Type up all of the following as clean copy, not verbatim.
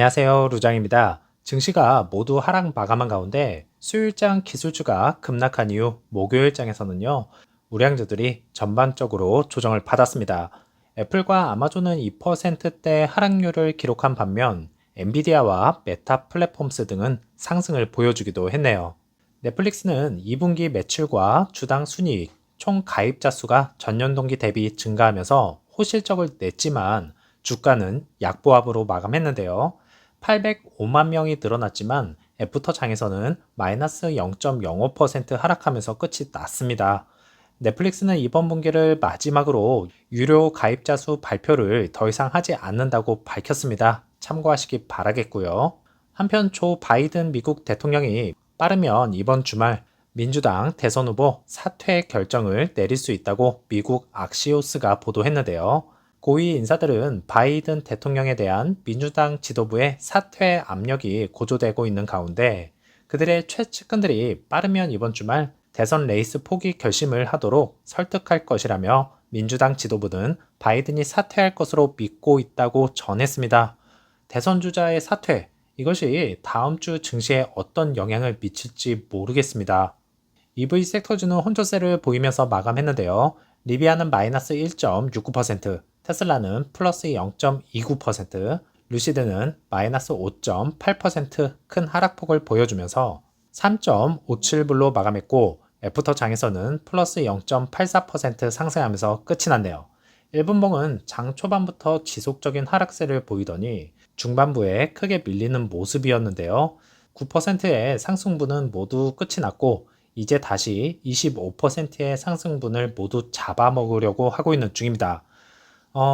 안녕하세요, 루장입니다. 증시가 모두 하락 마감한 가운데 수요일장 기술주가 급락한 이후 목요일장에서는요, 우량주들이 전반적으로 조정을 받았습니다. 애플과 아마존은 2%대 하락률을 기록한 반면 엔비디아와 메타 플랫폼스 등은 상승을 보여주기도 했네요. 넷플릭스는 2분기 매출과 주당 순이익, 총 가입자 수가 전년 동기 대비 증가하면서 호실적을 냈지만 주가는 약보합으로 마감했는데요. 805만 명이 늘어났지만 애프터 장에서는 마이너스 0.05% 하락하면서 끝이 났습니다. 넷플릭스는 이번 분기를 마지막으로 유료 가입자 수 발표를 더 이상 하지 않는다고 밝혔습니다. 참고하시기 바라겠고요. 한편 조 바이든 미국 대통령이 빠르면 이번 주말 민주당 대선 후보 사퇴 결정을 내릴 수 있다고 미국 악시오스가 보도했는데요. 고위 인사들은 바이든 대통령에 대한 민주당 지도부의 사퇴 압력이 고조되고 있는 가운데 그들의 최측근들이 빠르면 이번 주말 대선 레이스 포기 결심을 하도록 설득할 것이라며 민주당 지도부는 바이든이 사퇴할 것으로 믿고 있다고 전했습니다. 대선 주자의 사퇴, 이것이 다음 주 증시에 어떤 영향을 미칠지 모르겠습니다. EV 섹터주는 혼조세를 보이면서 마감했는데요. 리비아는 마이너스 1.69%, 테슬라는 플러스 0.29%, 루시드는 마이너스 5.8% 큰 하락폭을 보여주면서 3.57불로 마감했고 애프터 장에서는 플러스 0.84% 상승하면서 끝이 났네요. 1분봉은 장 초반부터 지속적인 하락세를 보이더니 중반부에 크게 밀리는 모습이었는데요. 9%의 상승분은 모두 끝이 났고 이제 다시 25%의 상승분을 모두 잡아먹으려고 하고 있는 중입니다.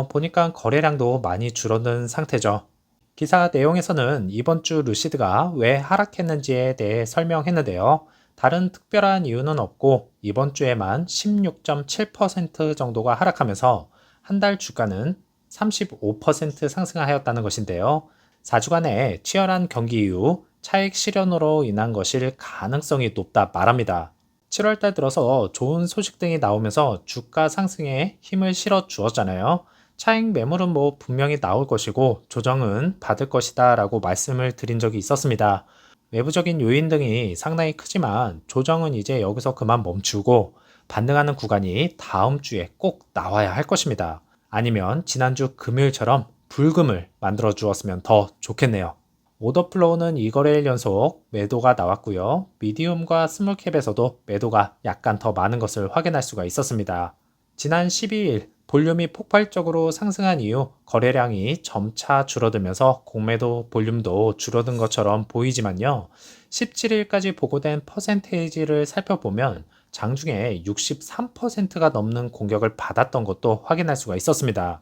보니까 거래량도 많이 줄어든 상태죠. 기사 내용에서는 이번 주 루시드가 왜 하락했는지에 대해 설명했는데요. 다른 특별한 이유는 없고 이번 주에만 16.7% 정도가 하락하면서 한 달 주가는 35% 상승하였다는 것인데요. 4주간의 치열한 경기 이후 차익 실현으로 인한 것일 가능성이 높다 말합니다. 7월달 들어서 좋은 소식 등이 나오면서 주가 상승에 힘을 실어 주었잖아요. 차익 매물은 뭐 분명히 나올 것이고 조정은 받을 것이다 라고 말씀을 드린 적이 있었습니다. 외부적인 요인 등이 상당히 크지만 조정은 이제 여기서 그만 멈추고 반등하는 구간이 다음 주에 꼭 나와야 할 것입니다. 아니면 지난주 금요일처럼 불금을 만들어 주었으면 더 좋겠네요. 오더 플로우는 2거래일 연속 매도가 나왔고요. 미디움과 스몰캡에서도 매도가 약간 더 많은 것을 확인할 수가 있었습니다. 지난 12일 볼륨이 폭발적으로 상승한 이후 거래량이 점차 줄어들면서 공매도 볼륨도 줄어든 것처럼 보이지만요. 17일까지 보고된 퍼센테이지를 살펴보면 장중에 63%가 넘는 공격을 받았던 것도 확인할 수가 있었습니다.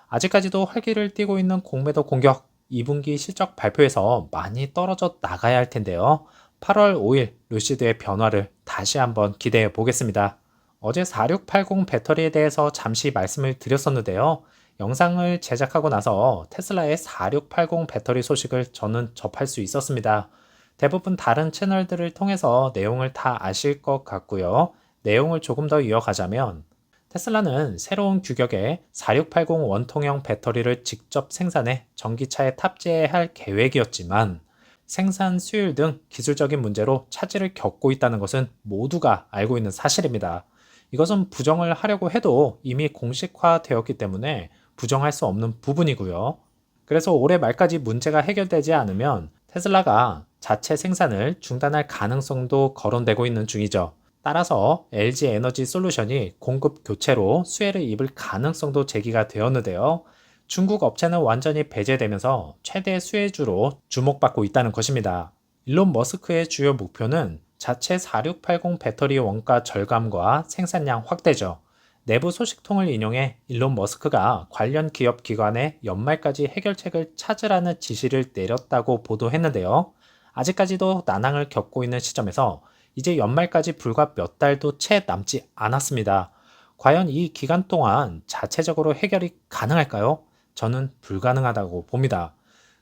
아직까지도 활기를 띠고 있는 공매도 공격 2분기 실적 발표에서 많이 떨어져 나가야 할 텐데요. 8월 5일 루시드의 변화를 다시 한번 기대해 보겠습니다. 어제 4680 배터리에 대해서 잠시 말씀을 드렸었는데요. 영상을 제작하고 나서 테슬라의 4680 배터리 소식을 저는 접할 수 있었습니다. 대부분 다른 채널들을 통해서 내용을 다 아실 것 같고요. 내용을 조금 더 이어가자면 테슬라는 새로운 규격의 4680 원통형 배터리를 직접 생산해 전기차에 탑재해야 할 계획이었지만 생산 수율 등 기술적인 문제로 차질을 겪고 있다는 것은 모두가 알고 있는 사실입니다. 이것은 부정을 하려고 해도 이미 공식화되었기 때문에 부정할 수 없는 부분이고요. 그래서 올해 말까지 문제가 해결되지 않으면 테슬라가 자체 생산을 중단할 가능성도 거론되고 있는 중이죠. 따라서 LG 에너지 솔루션이 공급 교체로 수혜를 입을 가능성도 제기가 되었는데요. 중국 업체는 완전히 배제되면서 최대 수혜주로 주목받고 있다는 것입니다. 일론 머스크의 주요 목표는 자체 4680 배터리 원가 절감과 생산량 확대죠. 내부 소식통을 인용해 일론 머스크가 관련 기업 기관에 연말까지 해결책을 찾으라는 지시를 내렸다고 보도했는데요. 아직까지도 난항을 겪고 있는 시점에서 이제 연말까지 불과 몇 달도 채 남지 않았습니다. 과연 이 기간 동안 자체적으로 해결이 가능할까요? 저는 불가능하다고 봅니다.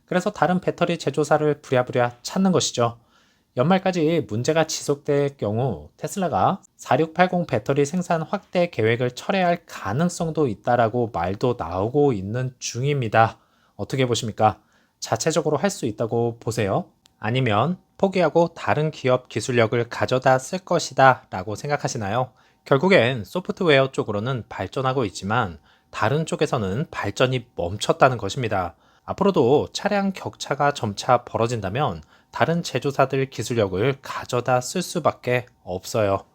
그래서 다른 배터리 제조사를 부랴부랴 찾는 것이죠. 연말까지 문제가 지속될 경우 테슬라가 4680 배터리 생산 확대 계획을 철회할 가능성도 있다라고 말도 나오고 있는 중입니다. 어떻게 보십니까? 자체적으로 할 수 있다고 보세요? 아니면 포기하고 다른 기업 기술력을 가져다 쓸 것이다 라고 생각하시나요? 결국엔 소프트웨어 쪽으로는 발전하고 있지만 다른 쪽에서는 발전이 멈췄다는 것입니다. 앞으로도 차량 격차가 점차 벌어진다면 다른 제조사들 기술력을 가져다 쓸 수밖에 없어요.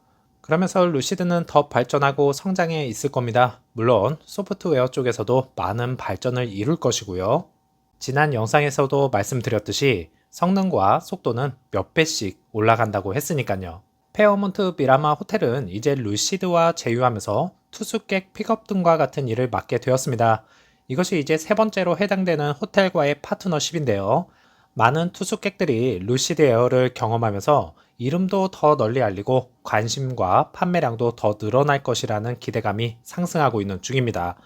그러면서 루시드는 더 발전하고 성장해 있을 겁니다. 물론 소프트웨어 쪽에서도 많은 발전을 이룰 것이고요. 지난 영상에서도 말씀드렸듯이 성능과 속도는 몇 배씩 올라간다고 했으니까요. 페어몬트 미라마 호텔은 이제 루시드와 제휴하면서 투숙객 픽업 등과 같은 일을 맡게 되었습니다. 이것이 이제 세 번째로 해당되는 호텔과의 파트너십인데요. 많은 투숙객들이 루시드 에어를 경험하면서 이름도 더 널리 알리고 관심과 판매량도 더 늘어날 것이라는 기대감이 상승하고 있는 중입니다.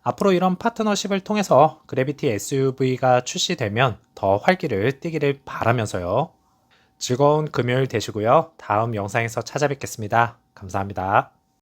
앞으로 이런 파트너십을 통해서 그래비티 SUV가 출시되면 더 활기를 띠기를 바라면서요. 즐거운 금요일 되시고요. 다음 영상에서 찾아뵙겠습니다. 감사합니다.